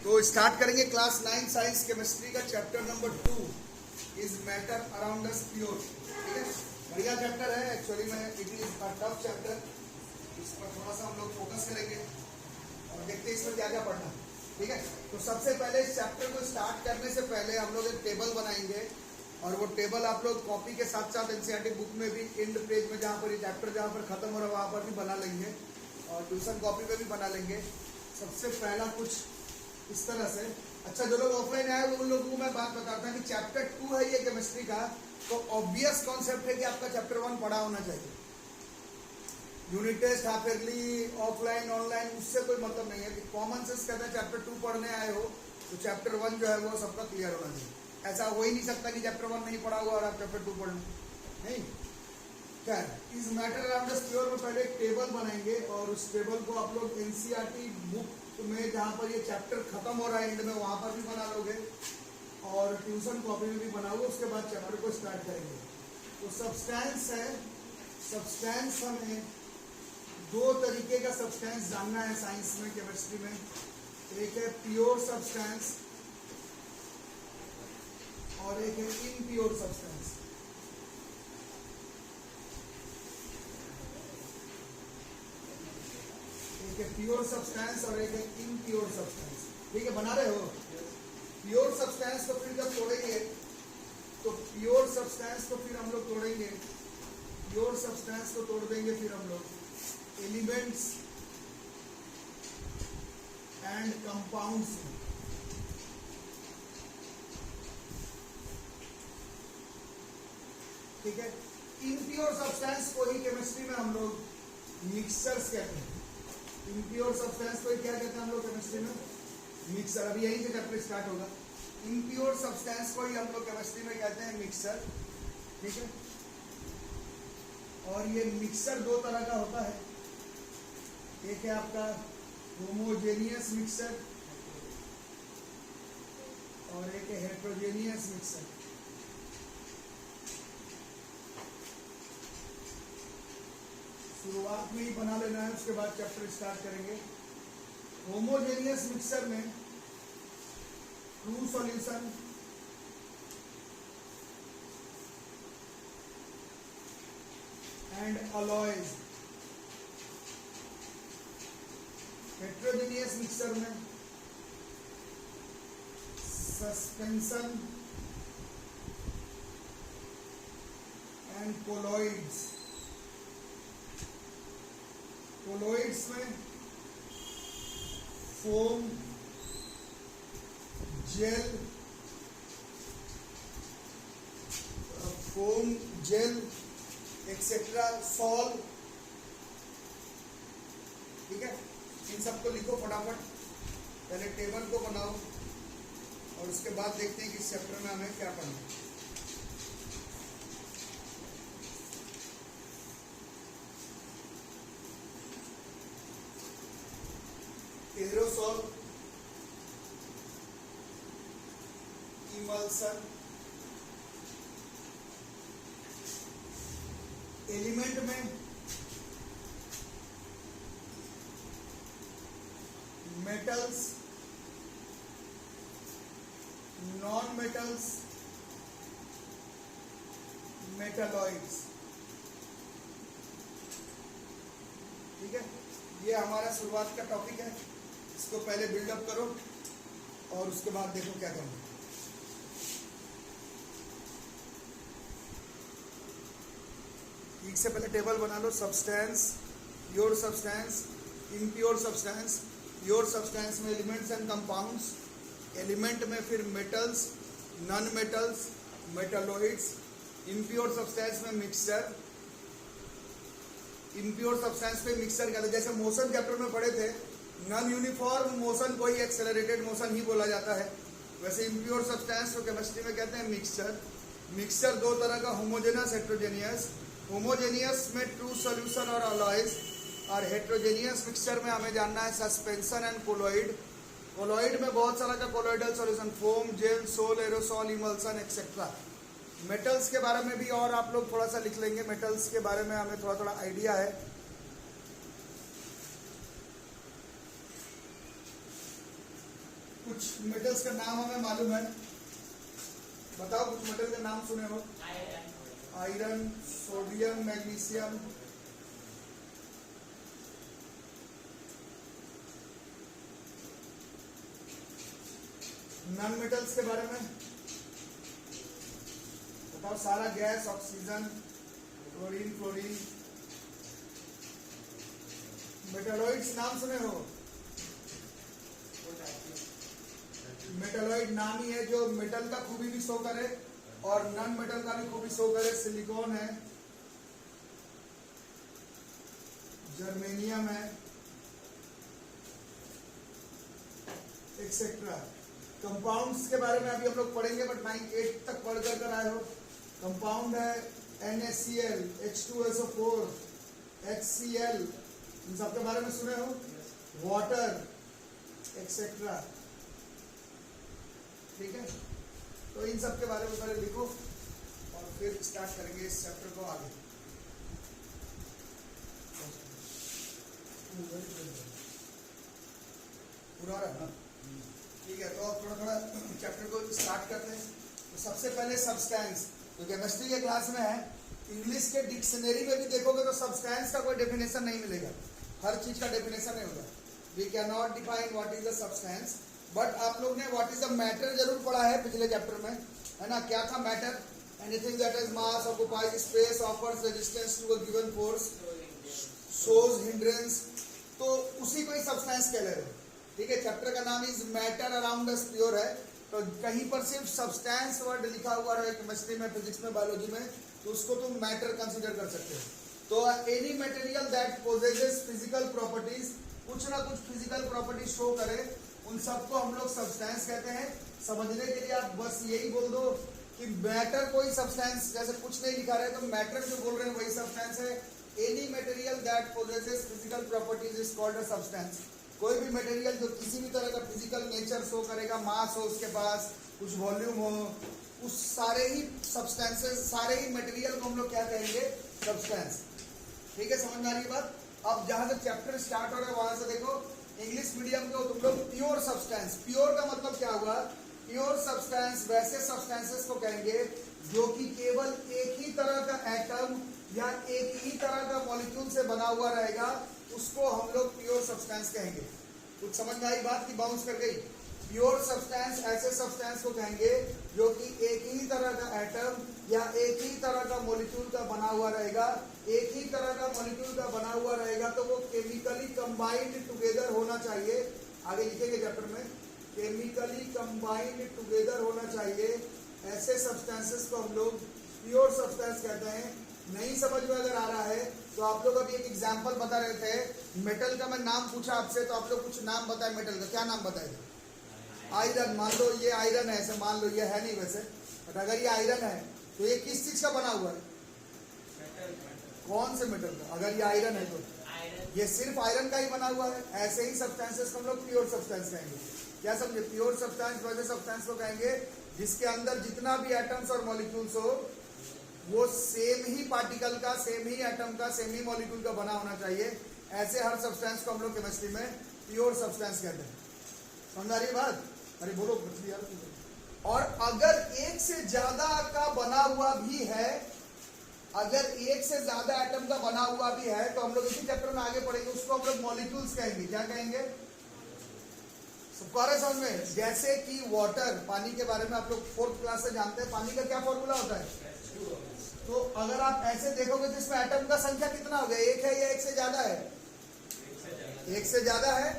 तो स्टार्ट करेंगे class 9 science chemistry का chapter number 2 is matter around us pure. ठीक है, बढ़िया चैप्टर है एक्चुअली में, it is a tough chapter. इस पर थोड़ा सा हम लोग फोकस करेंगे और देखते हैं इसमें क्या क्या पढ़ना। ठीक है, तो सबसे पहले इस चैप्टर को स्टार्ट करने से पहले हम लोग एक टेबल बनाएंगे और वो टेबल आप लोग कॉपी के साथ साथ एनसीईआरटी बुक में भी एंड पेज में जहाँ पर ये चैप्टर जहाँ पर खत्म हो रहा है वहाँ पर भी बना लेंगे और ट्यूशन कॉपी में भी बना लेंगे। सबसे पहला कुछ इस तरह से। अच्छा, जो लोग ऑफलाइन आए उन लोगों को मैं बात बताता हूँ कि चैप्टर 2 है ये केमिस्ट्री का, तो ऑब्वियस कॉन्सेप्ट है कि आपका चैप्टर 1 पढ़ा होना चाहिए। Unit test half yearly offline online उससे कोई मतलब नहीं है कि कॉमन सेंस कहता है चैप्टर 2 पढ़ने आए हो तो चैप्टर 1 जो है वो सबका क्लियर होना चाहिए। ऐसा हो ही नहीं सकता कि चैप्टर 1 नहीं पढ़ा हुआ और आप चैप्टर 2 पढ़ नहीं। खैर, इस मैटर अराउंड अस प्योर में पहले एक टेबल बनाएंगे और उस टेबल को आप लोग एनसीईआरटी बुक में जहाँ पर ये चैप्टर खत्म हो रहा है एंड में वहाँ पर भी बना लोगे और ट्यूशन कॉपी में भी बनाओगे। उसके बाद चैप्टर को स्टार्ट करेंगे। तो सब्सटेंस है, सब्सटेंस हमें दो तरीके का सब्सटेंस जानना है साइंस में केमिस्ट्री में। एक है प्योर सब्सटेंस और एक है इनप्योर सब्सटेंस। एक है प्योर सब्सटेंस और एक है इनप्योर सब्सटेंस। ठीक है, बना रहे हो? प्योर सब्सटेंस को फिर जब तोड़ेंगे तो प्योर सब्सटेंस को फिर हम लोग तोड़ेंगे, प्योर सब्सटेंस को तोड़ देंगे फिर हम लोग एलिमेंट्स एंड कंपाउंड्स। ठीक है, इनप्योर सब्सटेंस को ही केमिस्ट्री में हम लोग मिक्सचर्स कहते हैं। इनप्योर सब्सटेंस को क्या कहते हैं हम लोग केमिस्ट्री में? मिक्सर। अभी यहीं से चैप्टर स्टार्ट होगा। इनप्योर सब्सटेंस को ही हम लोग केमिस्ट्री में कहते हैं मिक्सर। ठीक है, और ये मिक्सर दो तरह का होता है। एक है आपका होमोजेनियस मिक्सर और एक है हेट्रोजेनियस मिक्सर। शुरुआत में ही बना लेना है, उसके बाद चैप्टर स्टार्ट करेंगे। होमोजेनियस मिक्सर में true solution and alloys. Heterogeneous mixer में सस्पेंशन एंड कोलॉइड्स। कोलॉइड्स में फोम, जेल एक्सेट्रा, सॉल्व। ठीक है, इन सबको लिखो फटाफट, पहले टेबल को बनाओ और उसके बाद देखते हैं कि इस चैप्टर में हमें क्या पढ़ना है। एरोसॉल, इमल्सन, एलिमेंट में मेटल्स, नॉन मेटल्स, मेटलॉइड्स। ठीक है, ये हमारा शुरुआत का टॉपिक है। इसको पहले बिल्डअप करो और उसके बाद देखो क्या करना। ठीक से पहले टेबल बना लो। Substance, pure substance, impure substance. Pure substance में एलिमेंट्स एंड कंपाउंड्स, एलिमेंट में फिर metals, non metals, metalloids. Impure substance में मिक्सचर। इनप्योर सब्सटेंस पे मिक्सचर कहते हैं। जैसे मोशन चैप्टर में पढ़े थे, नॉन यूनिफॉर्म मोशन को ही एक्सेलरेटेड मोशन ही बोला जाता है, वैसे इम्प्योर सब्सटेंस को केमिस्ट्री में कहते हैं मिक्सचर। मिक्सचर दो तरह का, होमोजेनस, हेट्रोजेनियस। होमोजेनियस में ट्रू सॉल्यूशन और अलॉयज, और हेट्रोजेनियस मिक्सचर में हमें जानना है सस्पेंशन एंड कोलॉइड। कोलॉइड में बहुत सारा का colloidal solution, foam, gel, sol, aerosol, emulsion etcetera. Metals के बारे में भी और आप लोग थोड़ा सा लिख लेंगे, मेटल्स के बारे में हमें थोड़ा थोड़ा आइडिया है। कुछ मेटल्स का नाम हमें मालूम है, बताओ कुछ मेटल का नाम सुने हो? Iron, sodium, magnesium, non metals के बारे में बताओ। सारा gas, oxygen, chlorine, fluorine. Metalloids नाम सुने हो? मेटालॉइड नाम ही है जो मेटल का खूबी भी शो करे और नॉन मेटल का भी खूबी शो करे। सिलिकॉन है, जर्मेनियम है, एक्सेट्रा। कंपाउंड्स के बारे में अभी हम लोग पढ़ेंगे, बट 9 8 तक पढ़ कर आए हो। कंपाउंड है NaCl, H2SO4, HCl, इन सब के बारे में सुने हो? Water, etcetera. ठीक है, तो इन सब के बारे में पहले लिखो और फिर स्टार्ट करेंगे इस चैप्टर को आगे। पूरा रहा? ठीक है, तो अब थोड़ा थोड़ा चैप्टर को स्टार्ट करते हैं। तो सबसे पहले सब्सटेंस, तो केमिस्ट्री के क्लास में है, इंग्लिश के डिक्शनरी में भी देखोगे तो सब्सटेंस का कोई डेफिनेशन नहीं मिलेगा, हर चीज का डेफिनेशन नहीं होगा। We can not define what is the substance, but आप लोग ने व्हाट इज द मैटर जरूर पढ़ा है पिछले चैप्टर में, है ना? क्या था matter? Anything that is mass, occupies space, offers resistance to a given force, shows hindrance, तो उसी को ही सब्सटेंस कह रहे हो। ठीक है, चैप्टर का नाम is matter around us pure है, तो कहीं पर सिर्फ सब्सटेंस वर्ड लिखा हुआ है केमिस्ट्री में, फिजिक्स में, बायोलॉजी में, तो उसको तुम मैटर कंसीडर कर सकते हो। तो any material that possesses physical properties, कुछ ना कुछ फिजिकल प्रॉपर्टीज शो करे, उन सबको हम लोग सब्सटेंस कहते हैं। समझने के लिए आप बस यही बोल दो कि मैटर कोई सब्सटेंस, जैसे कुछ नहीं लिखा रहे तो मैटर जो बोल रहे हैं वही सब्सटेंस है। Any material that possesses physical properties is called a substance. कोई भी मटेरियल जो किसी भी तरह का फिजिकल नेचर शो करेगा, मास हो उसके पास, कुछ वॉल्यूम हो, उस सारे ही सब्सटेंसेस, सारे ही मटेरियल को हम लोग क्या कहेंगे? सब्सटेंस। ठीक है, समझ में आ रही है बात? अब जहां से चैप्टर स्टार्ट हो रहा है वहां से देखो, इंग्लिश मीडियम को तुम लोग प्योर सब्सटेंस, प्योर का मतलब क्या हुआ? प्योर सब्सटेंस वैसे सब्सटेंसेस को कहेंगे जो कि केवल एक ही तरह का एटम या एक ही तरह का मॉलिक्यूल से बना हुआ रहेगा, उसको हम लोग प्योर सब्सटेंस कहेंगे। कुछ समझ में आई बात की बाउंस कर गई? प्योर सब्सटेंस ऐसे सब्सटेंस को कहेंगे जो कि एक ही तरह का एटम या एक ही तरह का मॉलिक्यूल का बना हुआ रहेगा। एक ही तरह का मॉलिक्यूल का बना हुआ रहेगा तो वो केमिकली कंबाइंड टुगेदर होना चाहिए। आगे लिखेंगे चैप्टर में, केमिकली कंबाइंड टुगेदर होना चाहिए। ऐसे सब्सटेंसेस को हम लोग प्योर सब्सटेंस कहते हैं। नहीं समझ में अगर आ रहा है तो आप लोग अभी एक एग्जांपल बता रहे थे, मेटल का मैं नाम पूछा आपसे, तो आप लोग कुछ नाम बताए मेटल का, क्या नाम बताए? आयरन। मान लो ये आयरन है, ऐसे मान लो, ये है नहीं वैसे, बट अगर ये आयरन है तो ये किस चीज का बना हुआ है? कौन से मेटल का? अगर ये आयरन है तो ये सिर्फ आयरन का ही बना हुआ है। ऐसे ही सब्सटेंसेस को हम लोग प्योर सब्सटेंस कहेंगे। क्या समझे? प्योर सब्सटेंस वैसे सब्सटेंस को कहेंगे जिसके अंदर जितना भी एटम्स और मॉलिक्यूल्स हो वो सेम ही पार्टिकल का, सेम ही एटम का, सेम ही मॉलिक्यूल का बना होना चाहिए। ऐसे हर सब्सटेंस को हम लोग केमिस्ट्री में प्योर सब्सटेंस कहते हैं। समझ आ रही बात? अरे बोलो यार। और अगर एक से ज्यादा का बना हुआ भी है, अगर एक से ज्यादा एटम का बना हुआ भी है, तो हम लोग इसी चैप्टर में आगे पढ़ेंगे, उसको हम लोग मॉलिक्यूल्स कहेंगे। क्या कहेंगे? सबको आ रहा है समझ में? जैसे कि वाटर, पानी के बारे में आप लोग 4th क्लास से जानते हैं, पानी का क्या फॉर्मूला होता है? तो अगर आप ऐसे देखोगे तो इसमें एटम का संख्या कितना हो गया? एक है या एक से ज्यादा है? एक से ज्यादा है।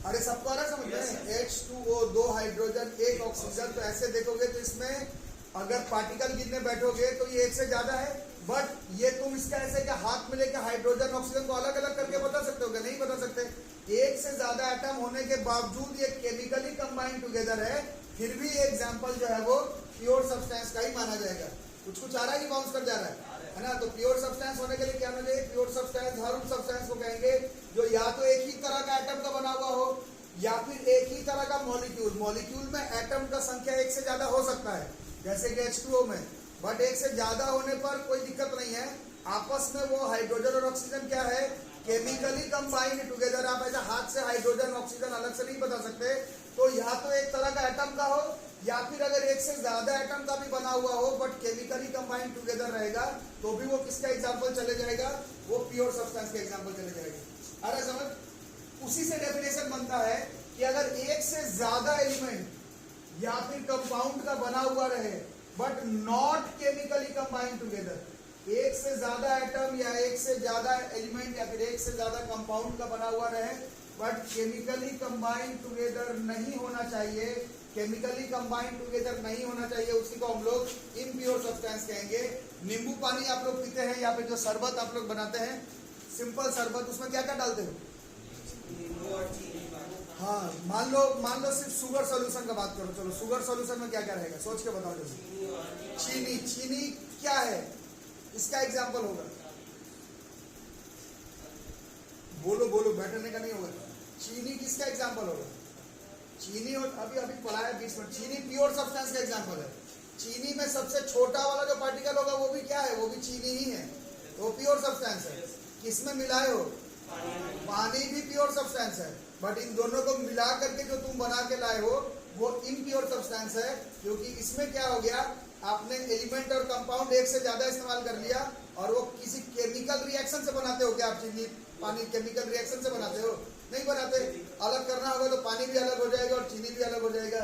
अरे सबको आ रहा है समझ में? H2O, 2 hydrogen, 1 oxygen. तो ऐसे देखोगे तो इसमें अगर पार्टिकल गिनने बैठोगे तो ये एक से ज्यादा है, बट ये तुम इसका ऐसे क्या हाथ में लेकर हाइड्रोजन ऑक्सीजन को अलग अलग करके बता सकते हो क्या? नहीं बता सकते। एक से ज्यादा एटम होने के बावजूद ये केमिकली कंबाइंड टुगेदर है, फिर भी ये एग्जाम्पल जो है वो प्योर सब्सटेंस का ही माना जाएगा। कुछ आ रहा है कि बाउंस कर जा रहा है ना? तो प्योर सब्सटेंस होने के लिए क्या होना चाहिए? प्योर सब्सटेंस हर उन सब्सटेंस को कहेंगे जो या तो एक ही तरह का एटम का बना हुआ हो या फिर एक ही तरह का मॉलिक्यूल। मॉलिक्यूल में एटम का संख्या एक से ज्यादा हो सकता है, जैसे कि H2O में, बट एक से ज्यादा होने पर कोई दिक्कत नहीं है। आपस में वो हाइड्रोजन और ऑक्सीजन क्या है? Chemically combined together. आप ऐसा हाथ से हाइड्रोजन ऑक्सीजन अलग से नहीं बता सकते, तो या तो एक तरह का एटम का हो, या फिर अगर एक से ज्यादा एटम का भी बना हुआ हो बट केमिकली कंबाइंड टुगेदर रहेगा, तो भी वो किसका एग्जांपल चले जाएगा, वो प्योर सब्सटेंस का एग्जांपल चले जाएगा। अरे समझ, उसी से डेफिनेशन बनता है कि अगर एक से ज्यादा एलिमेंट या फिर कंपाउंड का बना हुआ रहे but not chemically combined together, एक से ज्यादा एटम या एक से ज्यादा एलिमेंट या फिर एक से ज्यादा कंपाउंड का बना हुआ रहे बट केमिकली कंबाइंड टुगेदर नहीं होना चाहिए, केमिकली कंबाइंड टुगेदर नहीं होना चाहिए, उसी को हम लोग इम्प्योर सब्सटेंस कहेंगे। नींबू पानी आप लोग पीते हैं या फिर जो शरबत आप लोग बनाते हैं, सिंपल शरबत, उसमें क्या क्या डालते हो? हाँ, मान लो सिर्फ शुगर सॉल्यूशन का बात करो, चलो शुगर सॉल्यूशन में क्या क्या रहेगा, सोच के बताओ। जैसे चीनी, चीनी क्या है, इसका एग्जाम्पल होगा, बोलो बोलो, बैठने का नहीं होगा। चीनी किसका एग्जाम्पल होगा? चीनी, और अभी पढ़ा है 20 मिनट, चीनी प्योर सब्सटेंस का एग्जाम्पल है। चीनी में सबसे छोटा वाला जो पार्टिकल होगा वो भी क्या है, वो भी चीनी ही है, तो प्योर सब्सटेंस है। किसमें मिलाए हो? पानी भी प्योर सब्सटेंस है, बट इन दोनों को मिला करके जो तुम बना के लाए हो वो इम्प्योर सब्सटेंस है, क्योंकि इसमें क्या हो गया, आपने एलिमेंट और कंपाउंड एक से ज्यादा इस्तेमाल कर लिया और वो किसी केमिकल रिएक्शन से बनाते हो क्या आप? चीनी पानी केमिकल रिएक्शन से बनाते हो? नहीं बनाते। अलग करना होगा तो पानी भी अलग हो जाएगा और चीनी भी अलग हो जाएगा।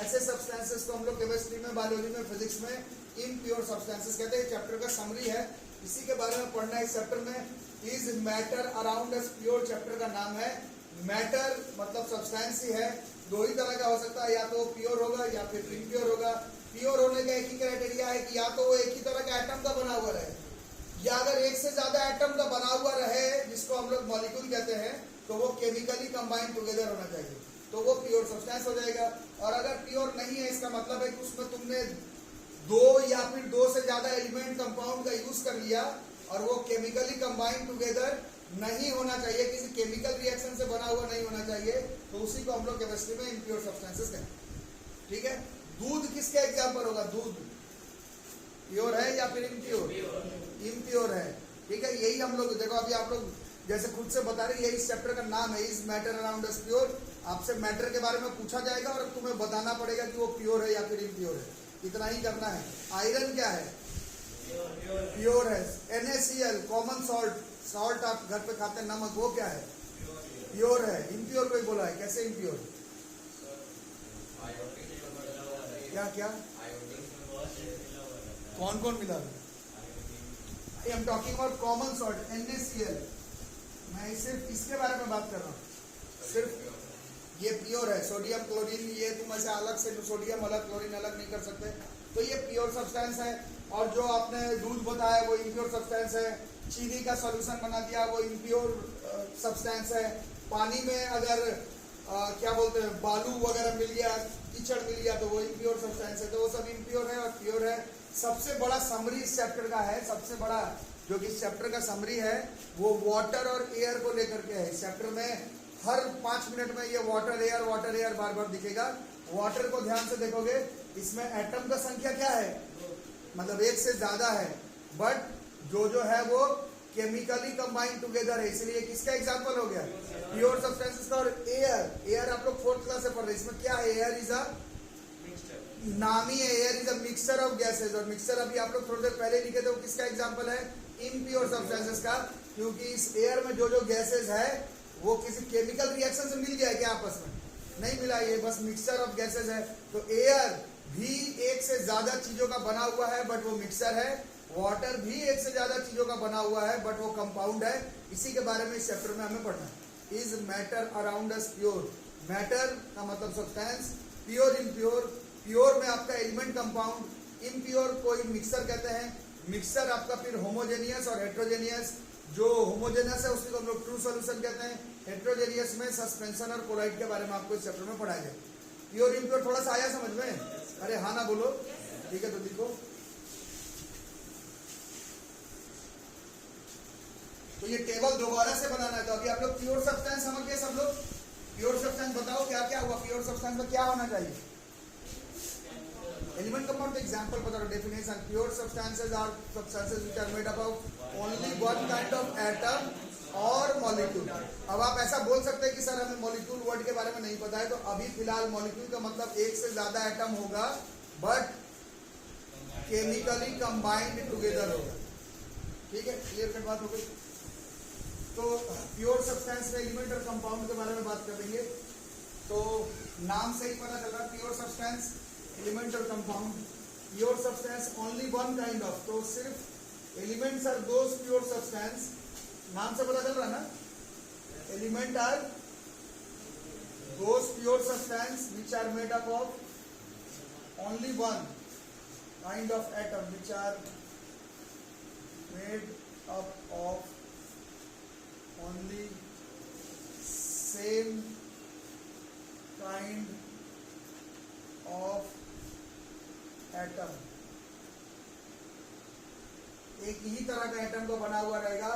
ऐसे सब्सटेंसेस को हम लोग केमिस्ट्री में, बायोलॉजी में, फिजिक्स में इम्प्योर सब्सटेंसेस कहते हैं। चैप्टर का समरी है, इसी के बारे में पढ़ना है इस चैप्टर में। Is matter around us pure, chapter का नाम है। मैटर मतलब सब्सटेंस ही है, दो ही तरह का हो सकता है, या तो प्योर होगा या फिर इम्प्योर होगा। प्योर होने का एक ही क्राइटेरिया है कि या तो वो एक ही तरह का एटम का बना हुआ रहे, या अगर एक से ज्यादा एटम का बना हुआ रहे जिसको हम लोग मॉलिक्यूल कहते हैं, तो वो केमिकली कंबाइंड टुगेदर होना चाहिए, तो वो प्योर सब्सटेंस हो जाएगा। और अगर प्योर नहीं है, इसका मतलब है कि उसमें तुमने दो या फिर दो से ज्यादा एलिमेंट कंपाउंड का यूज कर लिया और वो केमिकली कंबाइंड टुगेदर नहीं होना चाहिए, किसी केमिकल रिएक्शन से बना हुआ नहीं होना चाहिए, तो उसी को हम लोग केमिस्ट्री में इम्प्योर सब्सटेंसेस कहते हैं। ठीक है। दूध किसका एग्जाम्पल होगा? दूध प्योर है या फिर इम्प्योर? इम्प्योर है। ठीक है, यही हम लोग देखो, अभी आप लोग जैसे खुद से बता रहे, यही इस चैप्टर का नाम है, is matter around us pure. आपसे मैटर के बारे में पूछा जाएगा और तुम्हें बताना पड़ेगा कि वो प्योर है या फिर इम्प्योर है, इतना ही करना है। आयरन क्या है? प्योर है। NaCl कॉमन सॉल्ट, सॉल्ट आप घर पे खाते हैं, नमक, वो क्या है? प्योर है। इम्प्योर कोई बोला है, कैसे इम्प्योर? क्या क्या कौन कौन मिला? I am talking about common salt NaCl, मैं सिर्फ इसके बारे में बात कर रहा हूँ। सिर्फ ये प्योर है। सोडियम क्लोरीन, ये तुम ऐसे अलग से सोडियम अलग क्लोरीन अलग नहीं कर सकते, तो ये प्योर सब्सटेंस है। और जो आपने दूध बताया वो इम्प्योर सब्सटेंस है। चीनी का सॉल्यूशन बना दिया, वो इम्प्योर सब्सटेंस है। पानी में अगर क्या बोलते हैं, बालू वगैरह मिल गया, कीचड़ मिल गया, तो वो इम्प्योर सब्सटेंस है। तो वो सब इम्प्योर है और प्योर है। सबसे बड़ा समरी इस चैप्टर का है, सबसे बड़ा जो कि इस चैप्टर का समरी है वो वाटर और एयर को लेकर के है। इस चैप्टर में हर 5 मिनट में ये वाटर एयर बार बार दिखेगा। वाटर को ध्यान से देखोगे, इसमें एटम का संख्या क्या है, मतलब एक से ज्यादा है, बट जो है वो केमिकली कंबाइंड टुगेदर है, इसलिए किसका एग्जांपल हो गया? प्योर सब्सटेंसेस का। और एयर आप लोग 4th क्लास से पढ़ रहे हैं, इसमें क्या है? एयर इज अ नाम ही है, air is a mixture of gases. और मिक्सचर अभी आप लोग थोड़ी देर पहले लिखे थे, वो किसका एग्जांपल है? इम्प्योर सब्सटेंसेस का, क्योंकि इस एयर में जो गैसेज है वो किसी केमिकल रिएक्शन से मिल गया है क्या? आपस में नहीं मिला, ये बस मिक्सचर ऑफ गैसेज है। तो एयर भी एक से ज्यादा चीजों का बना हुआ है बट वो मिक्सचर है। वाटर भी एक से ज्यादा चीजों का बना हुआ है बट वो कंपाउंड है। इसी के बारे में इस चैप्टर में हमें पढ़ना है। Is matter around us pure? Matter का मतलब सब्सटेंस, प्योर इम्प्योर। प्योर में आपका एलिमेंट कंपाउंड, इम्प्योर कोई मिक्सर कहते हैं। मिक्सर आपका फिर होमोजेनियस और हेट्रोजेनियस। जो होमोजेनियस है उसको हम लोग ट्रू सॉल्यूशन कहते हैं। हेट्रोजेनियस में सस्पेंशन और कोलाइड के बारे में आपको इस चैप्टर में पढ़ाया जाए। प्योर इम्प्योर थोड़ा सा आया समझ में? अरे हाँ ना बोलो। ठीक है, तो लिखो। तो ये टेबल दोबारा से बनाना है। तो अभी आप लोग प्योर सब्सटेंस समझ गए सब लोग? प्योर सब्सटेंस बताओ क्या क्या हुआ? प्योर सब्सटेंस में क्या होना चाहिए? एलिमेंट कंपाउंड एग्जांपल बता दो। Definition: pure substances are substances which are made up of only one kind of atom और मॉलिक्यूल। अब आप ऐसा बोल सकते हैं कि सर हमें मॉलिक्यूल वर्ड के बारे में नहीं पता है, तो अभी फिलहाल मॉलिक्यूल का मतलब एक से ज्यादा एटम होगा बट केमिकली कंबाइंड टुगेदर होगा। ठीक है, क्लियर कट बात हो गई। तो प्योर सब्सटेंस में एलिमेंट और कंपाउंड के बारे में बात करेंगे। तो नाम से ही पता चल रहा है प्योर सब्सटेंस, एलिमेंट और compound. Pure substance only one kind of, तो सिर्फ elements are those pure substance, नाम से पता चल रहा है ना, element are those pure substance which are made up of only one kind of atom which are made up of only same kind of atom, एक ही तरह का एटम को बना हुआ रहेगा,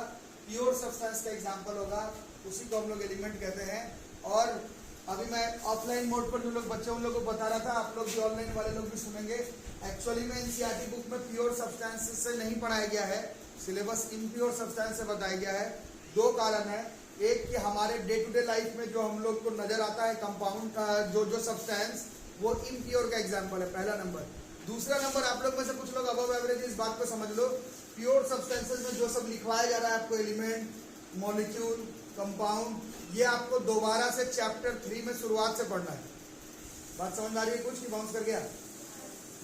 प्योर सब्सटेंस का एग्जांपल होगा, उसी को हम लोग एलिमेंट कहते हैं। और अभी मैं ऑफलाइन मोड पर जो लोग बच्चे उन लोगों को बता रहा था, आप लोग भी ऑनलाइन वाले लोग भी सुनेंगे। एक्चुअली में एनसीईआरटी बुक में प्योर सब्सटेंसेस से नहीं पढ़ाया गया है, सिलेबस इम्प्योर सब्सटेंस से बताया गया है। दो कारण है, एक कि हमारे डे टू डे लाइफ में जो हम लोग को नजर आता है कंपाउंड का जो सब्सटेंस, वो इम्प्योर का एग्जाम्पल है, पहला नंबर। दूसरा नंबर, आप लोग में से कुछ लोग अबव एवरेज इस बात को समझ लो, प्योर सब्सटेंसेस में जो सब लिखवाया जा रहा है आपको, एलिमेंट, मॉलिक्यूल, कंपाउंड, ये आपको दोबारा से चैप्टर 3 में शुरुआत से पढ़ना है। बात समझ में आ रही है कुछ कि बाउंस कर गया?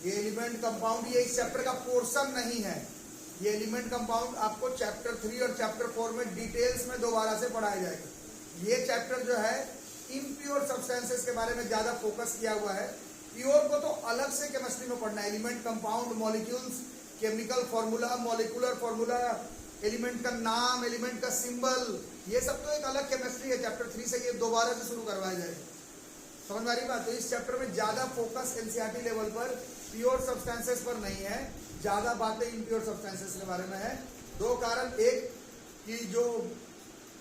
ये एलिमेंट कंपाउंड ये इस चैप्टर का पोर्शन नहीं है, ये एलिमेंट कंपाउंड आपको चैप्टर 3 और चैप्टर 4 में डिटेल्स में दोबारा से पढ़ाया जाएगा। ये चैप्टर जो है इम्प्योर सब्सटेंसेस के बारे में ज्यादा फोकस किया हुआ है। प्योर को तो अलग से केमिस्ट्री में पढ़ना है, element, compound, molecules, chemical formula, molecular formula, element का नाम, एलिमेंट का सिंबल, ये सब तो एक अलग केमिस्ट्री है। चैप्टर 3 से ये दोबारा से शुरू करवाया जाएगा। समझ में आ रही बात? तो इस चैप्टर में ज्यादा फोकस एनसीईआरटी लेवल पर प्योर सब्सटेंसेस पर नहीं है, ज्यादा बातें इम्प्योर सब्सटेंसेस के बारे में है। दो कारण, एक कि जो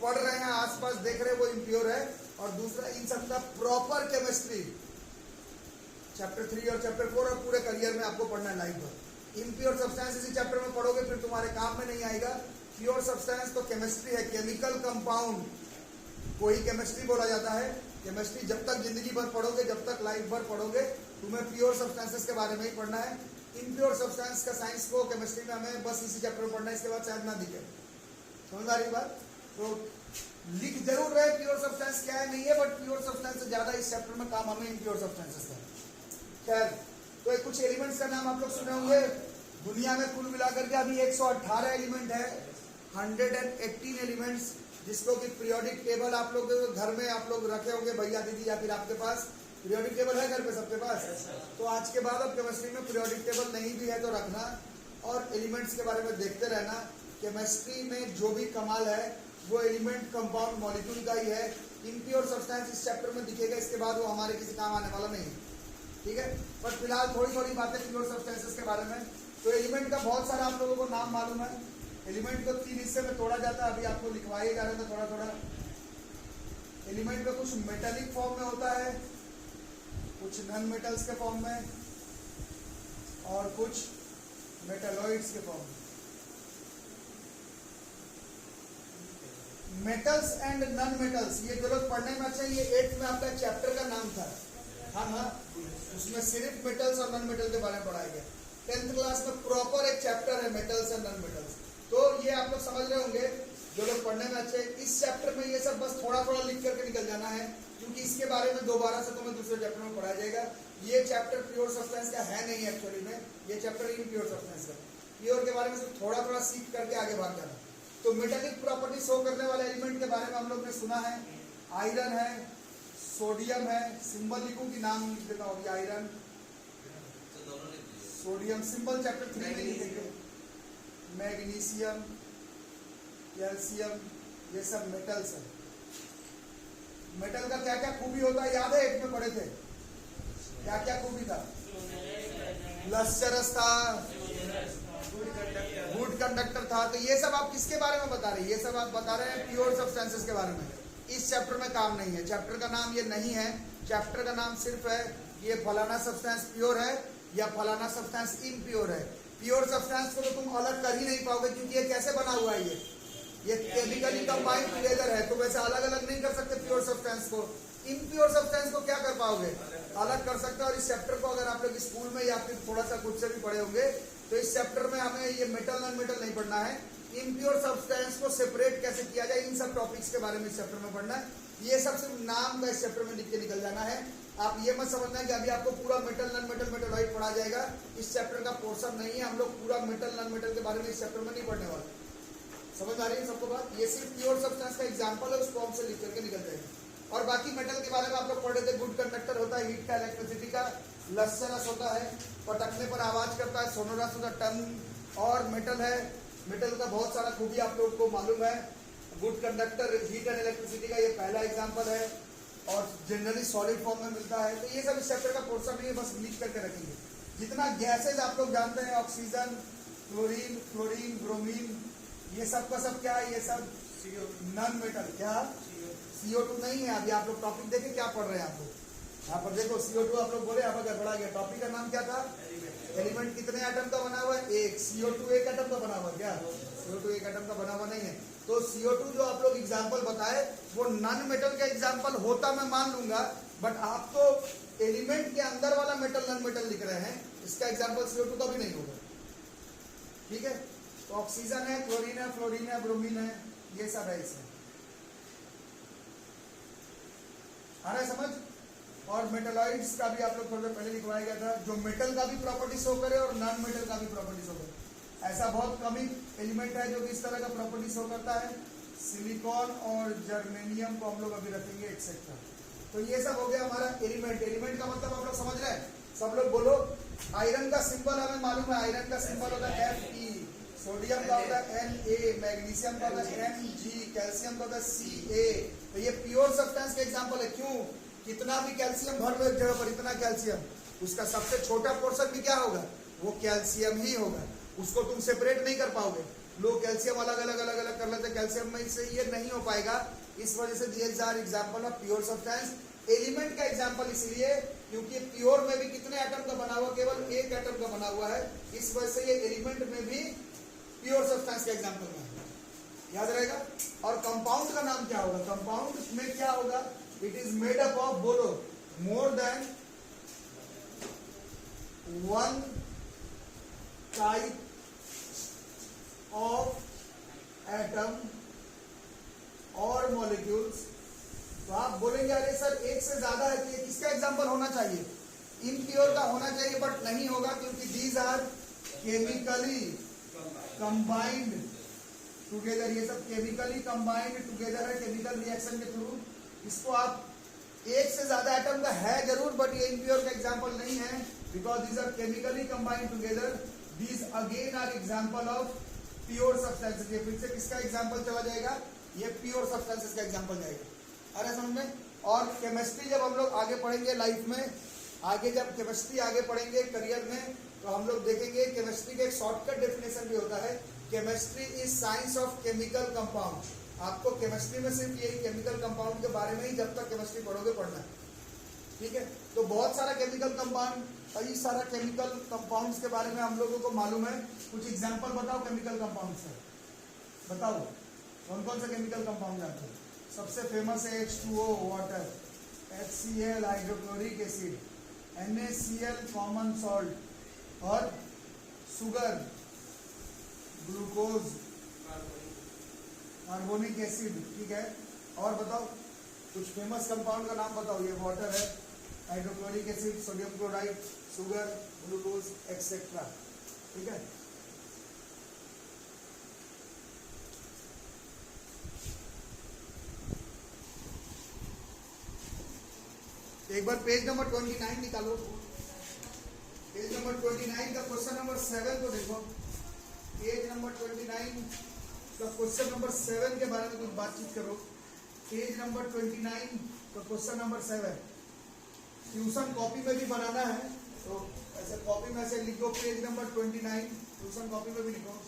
पढ़ रहे हैं आसपास देख रहे हैं वो इम्प्योर है, और दूसरा इन सबका प्रॉपर केमिस्ट्री चैप्टर 3 और चैप्टर 4 और पूरे करियर में आपको पढ़ना है लाइफ भर। इम्प्योर सब्सटेंस इसी चैप्टर में पढ़ोगे फिर तुम्हारे काम में नहीं आएगा। प्योर सब्सटेंस तो केमिस्ट्री है, केमिकल कंपाउंड को ही केमिस्ट्री बोला जाता है। केमिस्ट्री जब तक जिंदगी भर पढ़ोगे, जब तक लाइफ भर पढ़ोगे, तुम्हें प्योर सब्सटेंसेस के बारे में ही पढ़ना है। इम्प्योर सब्सटेंस का साइंस को केमिस्ट्री में हमें बस इसी चैप्टर में पढ़ना है, इसके बाद शायद ना दिखे। समझ आ रही बात? तो लिख जरूर रहे प्योर सब्सटेंस क्या है नहीं है, बट प्योर सब्सटेंस से ज्यादा इस चैप्टर में काम हमें इम्प्योर सब्सटेंसेस का। खैर, तो कुछ एलिमेंट्स का नाम आप लोग सुने होंगे। दुनिया में कुल मिलाकर के अभी 118 एलिमेंट है, 118 एलिमेंट्स, जिसको कि पीरियोडिक टेबल आप लोग घर में आप लोग रखे होंगे, भैया दीदी या फिर आपके पास पीरियोडिक टेबल है घर पे सबके पास। तो आज के बाद अब केमिस्ट्री में पीरियोडिक टेबल नहीं भी है तो रखना, और एलिमेंट्स के बारे में देखते रहना। केमिस्ट्री में जो भी कमाल है वो एलिमेंट, कंपाउंड, मॉलिक्यूल का ही है। इम्प्योर सब्सटेंस इस चैप्टर में दिखेगा, इसके बाद वो हमारे किसी काम आने वाला नहीं, ठीक है। पर फिलहाल थोड़ी थोड़ी बातें प्योर सब्सटेंसेस के बारे में। तो एलिमेंट का बहुत सारा आप लोगों को नाम मालूम है। एलिमेंट को 3 हिस्से में तोड़ा जाता है, अभी आपको लिखवाए जा रहे थे थोड़ा थोड़ा। एलिमेंट का कुछ मेटालिक फॉर्म में होता है, कुछ नॉन मेटल्स के फॉर्म में, और कुछ मेटालॉइड्स के फॉर्म में। मेटल्स एंड नॉन मेटल्स, ये जो लोग पढ़ने में अच्छे, ये 8th में आपका चैप्टर का नाम था। हाँ, उसमें सिर्फ मेटल्स और नॉन मेटल के बारे में पढ़ाया गया। 10th क्लास में प्रॉपर एक चैप्टर है मेटल्स एंड नॉन मेटल्स। तो ये आप लोग समझ रहे होंगे जो लोग पढ़ने में अच्छे। इस चैप्टर में ये सब बस थोड़ा थोड़ा लिख करके निकल जाना है, क्योंकि इसके बारे में दोबारा से तुम्हें दूसरे चैप्टर में पढ़ाया जाएगा। ये चैप्टर प्योर सब्सटेंस का है नहीं एक्चुअली में, ये चैप्टर इम्प्योर सब्सटेंस का। प्योर के बारे में सिर्फ थोड़ा थोड़ा सीख करके आगे भाग जाना। तो मेटालिक प्रॉपर्टी शो करने वाले एलिमेंट के बारे में हम लोग ने सुना है, आयरन है, सोडियम है, सिंबल लिखूं कि नाम लिख देता हूँ? आयरन, सोडियम, सिंबल चैप्टर 3 में लिखेंगे। मैग्नीशियम, कैल्शियम, ये सब मेटल्स है। मेटल का क्या क्या खूबी होता है याद है? 8 में पढ़े थे, क्या क्या खूबी था? लस्चरस था, गुड कंडक्टर था। तो ये सब आप किसके बारे में बता रहे हैं? ये सब आप बता रहे हैं प्योर सब्सटेंसेस के बारे में। इस चैप्टर में काम नहीं है, चैप्टर का नाम ये नहीं है। चैप्टर का नाम सिर्फ है ये फलाना सब्सटेंस प्योर है या फलाना सब्सटेंस इम्प्योर है। प्योर सब्सटेंस को तो तुम अलग कर ही नहीं पाओगे, क्योंकि ये कैसे बना हुआ है? ये केमिकली कंबाइंड टुगेदर है, तो वैसे अलग अलग नहीं कर सकते प्योर सब्सटेंस को। इम्प्योर सब्सटेंस को क्या कर पाओगे, अलग कर सकते हो। और इस चैप्टर को अगर आप लोग स्कूल में या फिर थोड़ा सा कुछ से भी पढ़े होंगे तो इस चैप्टर में हमें ये मेटल नॉन मेटल नहीं पढ़ना है, इम्प्योर सब्सटेंस को सेपरेट कैसे किया जाए इन सब टॉपिक्स के बारे में इस चैप्टर में पढ़ना है। ये सब सिर्फ नाम का इस चैप्टर में लिख के निकल जाना है। आप ये मत समझना कि अभी आपको पूरा मेटल नॉन मेटल मेटलॉइड पढ़ा जाएगा, इस चैप्टर का पोर्शन नहीं है। हम लोग पूरा मेटल नॉन मेटल के बारे में इस चैप्टर में नहीं पढ़ने वाले। समझ आ रही है सबको बात? ये सिर्फ प्योर सब्सटेंस का एग्जांपल है, उसको हमसे लिख करके निकल जाएगा। और बाकी मेटल के बारे में आप लोग पढ़ रहे थे, गुड कंडक्टर होता है हीट का, इलेक्ट्रिसिटी का, लस्टरस होता है, पटकने पर आवाज करता है, सोनोरस होता है, टन और मेटल है। मेटल का बहुत सारा खूबी आप लोग को मालूम है। Good conductor heat and electricity का ये पहला एग्जांपल है और जनरली सॉलिड फॉर्म में मिलता है। तो ये सब इस चैप्टर का पोर्शन नहीं है, बस लिख करके रखेंगे। जितना गैसेज आप लोग जानते हैं, ऑक्सीजन, क्लोरीन, फ्लोरीन, ब्रोमीन, ये सब का सब क्या है, ये सब नॉन मेटल। क्या CO2 नहीं है। अभी आप लोग टॉपिक देखे क्या पढ़ रहे हैं आप लोग, यहाँ पर देखो CO2 आप लोग बोले, अब अगर बढ़ा गया। टॉपिक का नाम क्या था, एलिमेंट कितने एटम का बना हुआ है, एक। CO2 एक एटम का बना हुआ है, क्या CO2 एक एटम का बना हुआ नहीं है। तो CO2 जो आप लोग एग्जाम्पल बताए वो नॉन मेटल का एग्जाम्पल होता मैं मान लूंगा, बट आप तो एलिमेंट के अंदर वाला मेटल नॉन मेटल लिख रहे हैं, इसका एग्जाम्पल CO2 का भी नहीं होगा। ठीक है, तो ऑक्सीजन है, क्लोरीन है, फ्लोरीन है, ब्रोमीन है, ये सब है इसमें। आ रहा है समझ? और मेटलॉइड्स का भी आप लोग थोड़ा पहले लिखवाया गया था, जो मेटल का भी प्रॉपर्टी शो करे और नॉन मेटल का भी प्रॉपर्टी शो करे। ऐसा बहुत कम ही एलिमेंट है जो कि इस तरह का प्रॉपर्टी शो करता है। सिलिकॉन और जर्मेनियम को हम लोग अभी रखेंगे एक्सेट्रा। तो ये सब हो गया हमारा एलिमेंट। एलिमेंट का मतलब आप लोग समझ रहे हैं? सब लोग बोलो। आयरन का सिंबल हमें मालूम है, आयरन का सिंबल होता है Fe, सोडियम का होता है Na, मैग्नीशियम का होता है Mg, कैल्शियम का होता है Ca। तो ये प्योर सब्सटेंस के एग्जांपल है। क्यों? कितना भी कैल्शियम भर लो एक जगह पर, इतना कैल्शियम, उसका सबसे छोटा पोर्शन भी क्या होगा, वो कैल्शियम ही होगा। उसको तुम सेपरेट नहीं कर पाओगे। लोग कैल्शियम अलग अलग अलग अलग कर लेते, कैल्शियम में से ये नहीं हो पाएगा। इस वजह से दिए जा example of pure substance. Element का एग्जाम्पल इसलिए क्योंकि प्योर में भी कितने एटम का बना हुआ, केवल एक एटम का बना हुआ है। इस वजह से ये एलिमेंट में भी प्योर सब्सटेंस का एग्जाम्पल में याद रहेगा। और कंपाउंड का नाम क्या होगा, कंपाउंड में क्या होगा, it is made up of, बोलो, more than one type of atom और मॉलिक्यूल्स। तो आप बोलेंगे अरे सर एक से ज्यादा है, तो किसका एग्जांपल होना चाहिए, इम्प्योर का होना चाहिए, बट नहीं होगा क्योंकि these are chemically combined together. ये सब केमिकली कंबाइंड टुगेदर है, केमिकल रिएक्शन के थ्रू। इसको आप एक से ज्यादा एटम का है जरूर, बट ये इम्प्योर का एग्जांपल नहीं है, because these are chemically combined together. These again are example of pure substances. ये फिर से किसका एग्जांपल चला जाएगा, ये प्योर सब्सटेंसेस का एग्जांपल जाएगा। अरे समझ में? और केमिस्ट्री जब हम लोग आगे पढ़ेंगे लाइफ में, आगे जब केमिस्ट्री आगे पढ़ेंगे करियर में, तो हम लोग देखेंगे केमिस्ट्री का एक शॉर्टकट डेफिनेशन भी होता है, chemistry is science of chemical compound. आपको केमिस्ट्री में सिर्फ यही केमिकल कंपाउंड के बारे में ही जब तक केमिस्ट्री पढ़ोगे पढ़ना है। ठीक है, तो बहुत सारा केमिकल कंपाउंड, कई सारा केमिकल कंपाउंड्स के बारे में हम लोगों को मालूम है। कुछ एग्जांपल बताओ केमिकल कंपाउंड्स का, बताओ कौन कौन से केमिकल कंपाउंड जानते हो? सबसे फेमस है H2O water, HCl hydrochloric acid, NaCl common salt, और शुगर, ग्लूकोज, कार्बोनिक एसिड। ठीक है, और बताओ कुछ फेमस कंपाउंड का नाम बताओ। ये वाटर है, hydrochloric acid, sodium chloride, sugar, glucose etcetera. ठीक है, एक बार पेज नंबर 29 निकालो। पेज नंबर 29 का क्वेश्चन नंबर 7 को देखो। पेज नंबर 29 का क्वेश्चन नंबर 7 के बारे में कुछ बातचीत करो। पेज नंबर 29 का क्वेश्चन नंबर 7 ट्यूशन कॉपी में भी बनाना है, तो ऐसे कॉपी में से लिखो पेज नंबर 29, ट्यूशन कॉपी में भी लिखो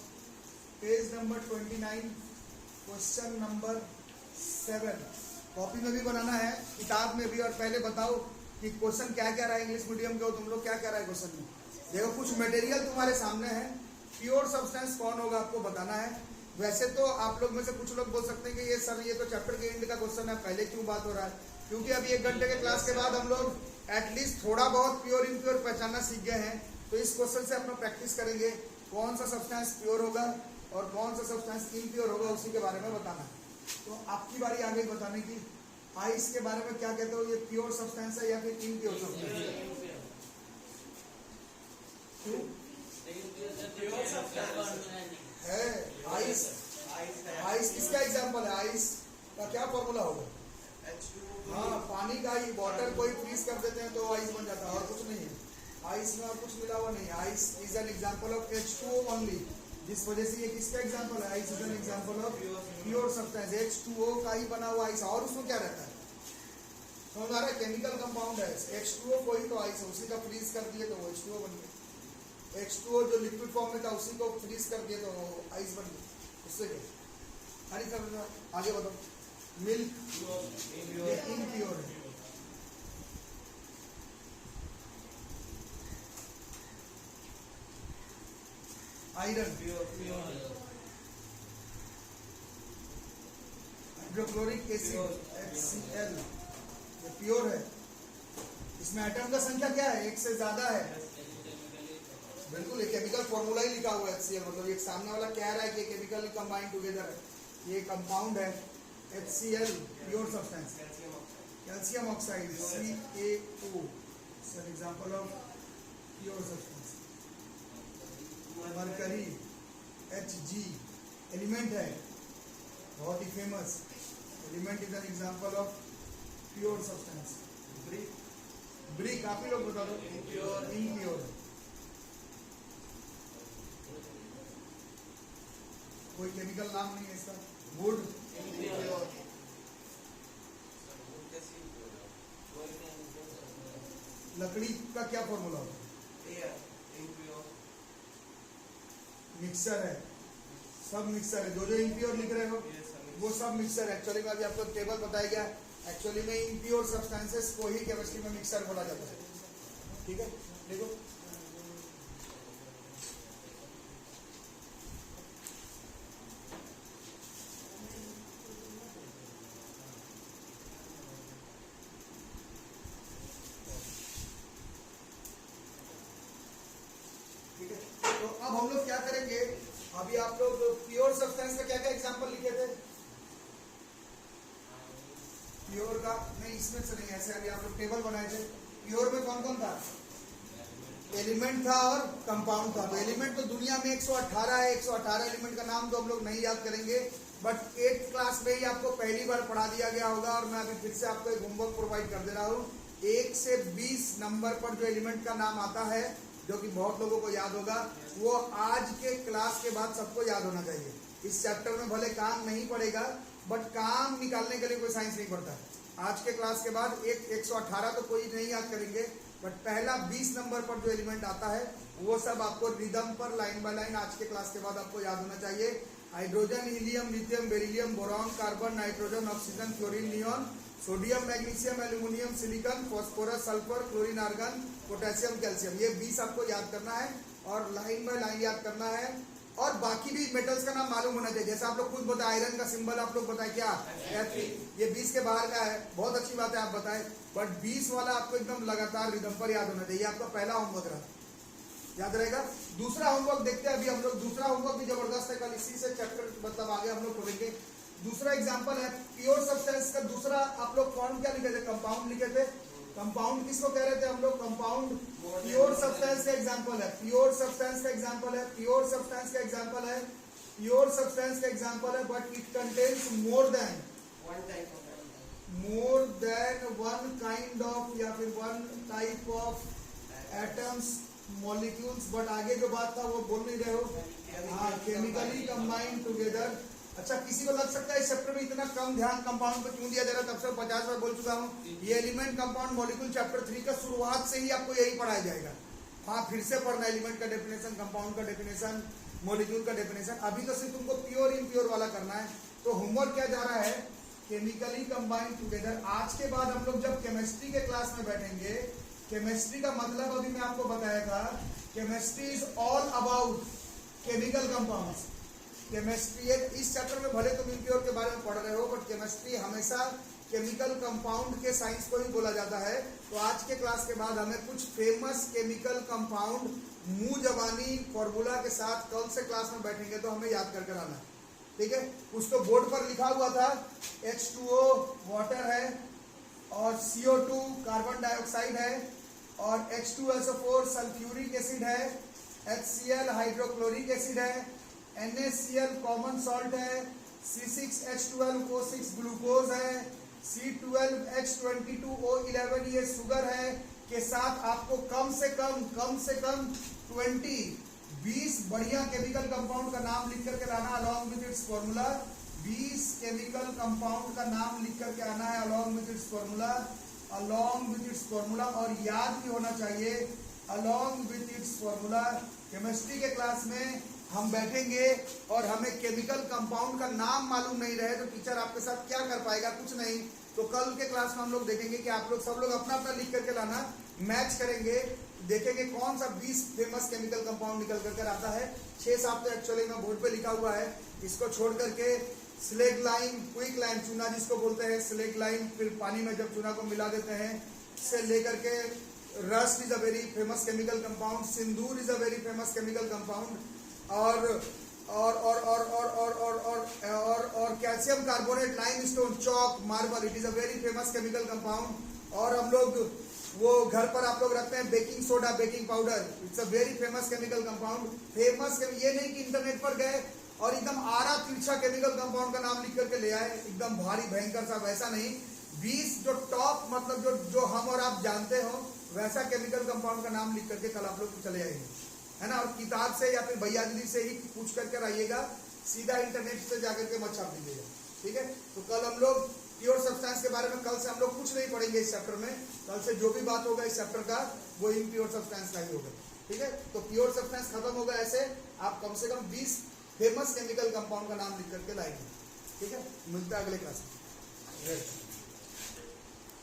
page number 29 question number 7। Copy में भी बनाना है, किताब में भी। और पहले बताओ कि क्वेश्चन क्या क्या रहा है, इंग्लिश मीडियम के हो तुम लोग, क्या क्या रहा है क्वेश्चन में। देखो कुछ मटेरियल तुम्हारे सामने है, प्योर सब्सटेंस कौन होगा आपको बताना है। वैसे तो आप लोग में से कुछ लोग बोल सकते हैं कि ये सर ये तो चैप्टर के एंड का क्वेश्चन है, पहले क्यों बात हो रहा है? क्योंकि अभी 1 घंटे के क्लास के बाद हम लोग एटलीस्ट थोड़ा बहुत प्योर इम्प्योर पहचानना सीख गए हैं। तो इस क्वेश्चन से अपना प्रैक्टिस करेंगे, कौन सा सब्सटेंस प्योर होगा और कौन सा सब्सटेंस इम्प्योर होगा, उसी के बारे में बताना है। तो आपकी बारी आ गई बताने की। आइस के बारे में क्या कहते हो, ये प्योर सब्सटेंस है या फिर इम्प्योर सब्सटेंस है? आइस, आइस किसका एग्जाम्पल है? आइस का क्या फॉर्मूला होगा? हाँ, पानी का ही, वाटर कोई फ्रीज कर देते हैं तो आइस बन जाता है, और कुछ नहीं है आइस में, और कुछ मिला हुआ नहीं। Ice is an example of H2O only, जिस वजह से ये किसका एग्जाम्पल है? Ice is an example of pure substance, H2O का ही बना हुआ आइस। और उसमें क्या रहता है? तो हमारा केमिकल कंपाउंड है H2O, कोई तो आइस है, उसी का फ्रीज कर दिए तो वो H2O बन गया। H2O जो लिक्विड फॉर्म में था उसी को फ्रीज कर दिए तो आइस बन गया, उससे क्या? अरे सर आगे बताओ। मिल्क ये इम्प्योर है। आयरन हाइड्रोक्लोरिक एसिड HCl ये प्योर है। इसमें एटम का संख्या क्या है? 1 से ज्यादा है। बिल्कुल, ये केमिकल फॉर्मूला ही लिखा हुआ है HCl, मतलब एक सामने वाला कह रहा है कि केमिकल कंबाइंड टुगेदर है, ये कंपाउंड है HCl, pure substance. Calcium oxide CaO an example of pure substance. Mercury Hg element है, बहुत ही famous element, is an example of pure substance. Brick काफी लोग बता दो, इम्प्योर है। कोई केमिकल नाम नहीं है इसका। वुड लकड़ी का क्या फॉर्मूला होता है? मिक्सर है, सब मिक्सर है। जो जो इम्प्योर लिख रहे हो वो सब मिक्सर है। एक्चुअली में अभी आपको टेबल बताया गया, एक्चुअली में इम्प्योर सब्सटेंसेस को ही केमिस्ट्री में मिक्सर बोला जाता है। ठीक है, देखो अब हम लोग क्या करेंगे, अभी आप लोग प्योर सब्सटेंस का क्या क्या एग्जांपल लिखे थे? प्योर का नहीं, इसमें से नहीं, ऐसे अभी आप लोग टेबल बनाए थे। प्योर में कौन कौन था? एलिमेंट था और कंपाउंड था। तो एलिमेंट तो दुनिया में 118 है, 118 एलिमेंट का नाम तो हम लोग नहीं याद करेंगे, बट 8th क्लास में ही आपको पहली बार पढ़ा दिया गया होगा, और मैं अभी फिर से आपको एक होमवर्क प्रोवाइड कर दे रहा हूँ। 1 से 20 नंबर पर जो एलिमेंट का नाम आता है, जो कि बहुत लोगों को याद होगा, वो आज के क्लास के बाद सबको याद होना चाहिए। इस चैप्टर में भले काम नहीं पड़ेगा, बट काम निकालने के लिए कोई साइंस नहीं पड़ता। आज के क्लास के बाद 118 तो कोई नहीं याद करेंगे, बट पहला 20 नंबर पर जो एलिमेंट आता है वो सब आपको रिदम पर लाइन बाय लाइन आज के क्लास के बाद आपको याद होना चाहिए। Hydrogen, helium, lithium, beryllium, boron, carbon, nitrogen, oxygen, chlorine, neon, sodium, magnesium, aluminium, silicon, phosphorus, sulphur, chlorine, argon, potassium, calcium, ये 20 आपको याद करना है और लाइन बाय लाइन याद करना है। और बाकी भी मेटल्स का नाम मालूम होना चाहिए। जैसे आप लोग खुद बताए, आयरन का सिंबल आप लोग बताए क्या? Fe। ये 20 के बाहर का है, बहुत अच्छी बात है आप बताए, बट 20 वाला आपको एकदम लगातार रिदम पर याद होना चाहिए। आपका पहला होमवर्क रहा, याद रहेगा। दूसरा होमवर्क देखते हैं अभी हम लोग। दूसरा होमवर्क भी जबरदस्त है, कल इसी से चैप्टर मतलब आगे हम लोग पढ़ेंगे। दूसरा एग्जांपल है प्योर सब्सटेंस का। दूसरा आप लोग फॉर्म क्या लिखे थे? कंपाउंड लिखे थे। कंपाउंड किसको कह रहे थे हम लोग? कंपाउंड प्योर सब्सटेंस का एग्जांपल है। प्योर सब्सटेंस का एग्जांपल है। प्योर सब्सटेंस का एग्जांपल है। प्योर सब्सटेंस का एग्जांपल है, but it contains more than one kind of या फिर one type of atoms, molecules. But आगे जो बात था वो बोल नहीं रहे हो। हाँ, केमिकली कंबाइंड टुगेदर। अच्छा, किसी को लग सकता है इस चैप्टर में इतना कम ध्यान कंपाउंड पर क्यों दिया जा रहा है? तब से 50 बार बोल चुका हूँ, ये एलिमेंट, कंपाउंड, मॉलिक्यूल चैप्टर 3 का शुरुआत से ही आपको यही पढ़ाया जाएगा। हाँ, फिर से पढ़ना एलिमेंट का डेफिनेशन, कंपाउंड का डेफिनेशन, मॉलिक्यूल का डेफिनेशन। अभी तो सिर्फ तुमको प्योर इम्प्योर वाला करना है। तो होमवर्क क्या जा रहा है? Chemically combined together. आज के बाद हम लोग जब केमिस्ट्री के क्लास में बैठेंगे, केमिस्ट्री का मतलब अभी मैं आपको बताया था, chemistry is all about chemical compounds. Chemistry है, इस चैप्टर में भले तुम इम्प्योर के बारे में पढ़ रहे हो, बट केमिस्ट्री हमेशा केमिकल कंपाउंड के साइंस को ही बोला जाता है। तो आज के क्लास के बाद हमें कुछ फेमस केमिकल कंपाउंड मुंह जबानी फॉर्मूला के साथ कल से क्लास में बैठेंगे तो हमें याद कर आना, ठीक है। कुछ तो बोर्ड पर लिखा हुआ था, H2O वाटर है, और CO2 कार्बन डाइऑक्साइड है, और H2SO4 सल्फ्यूरिक एसिड है, HCl हाइड्रोक्लोरिक एसिड है, NaCl कॉमन सॉल्ट है, C6H12O6 ग्लूकोज है, C12H22O11 ये शुगर है, के साथ आपको कम से कम 20 बढ़िया केमिकल कंपाउंड का नाम लिख करके लाना along with its formula. 20 chemical compound का नाम लिख करके आना है अलॉन्ग विद इट्स फॉर्मूला, और याद भी होना चाहिए along with its formula. Chemistry के क्लास में हम बैठेंगे और हमें केमिकल कंपाउंड का नाम मालूम नहीं रहे तो टीचर आपके साथ क्या कर पाएगा, कुछ नहीं। तो कल के क्लास में हम लोग देखेंगे कि आप लोग सब लोग अपना अपना लिख करके लाना, मैच करेंगे, देखेंगे कौन सा 20 फेमस केमिकल कंपाउंड निकल करके आता है। 6-7 तो एक्चुअली में बोर्ड पे लिखा हुआ है, इसको छोड़ करके स्लेग लाइम, क्विक लाइम, चूना जिसको बोलते हैं, स्लेग लाइम, फिर पानी में जब चूना को मिला देते हैं, से लेकर के rust is a very famous chemical compound, sindoor is a very famous chemical compound, और calcium carbonate, limestone, chalk, marble, it is a very famous chemical compound. और हम लोग वो घर पर आप लोग रखते हैं baking soda, baking powder, it's a very famous chemical compound. Famous ये नहीं कि इंटरनेट पर गए और एकदम आरा तिरछा केमिकल कंपाउंड का नाम लिख करके ले आए, एकदम भारी भयंकर सा, वैसा नहीं। 20 जो टॉप मतलब जो हम और आप जानते हो वैसा केमिकल कंपाउंड का नाम लिख करके कल आप लोग चले आएंगे, है ना। और किताब से या फिर भैया दीदी से ही पूछ करके आइएगा, सीधा इंटरनेट से जाकर के मत छाप दीजिएगा, ठीक है। तो कल हम लोग प्योर सब्सटेंस के बारे में, कल से हम लोग कुछ नहीं पढ़ेंगे इस चैप्टर में, कल से जो भी बात होगा इस चैप्टर का वो इम्प्योर सब्सटेंस का ही होगा, ठीक है। तो प्योर सब्सटेंस खत्म होगा, ऐसे आप कम से कम 20 फेमस केमिकल कंपाउंड का नाम लिख करके लाएंगे, ठीक है। मिलता है अगले क्लास में।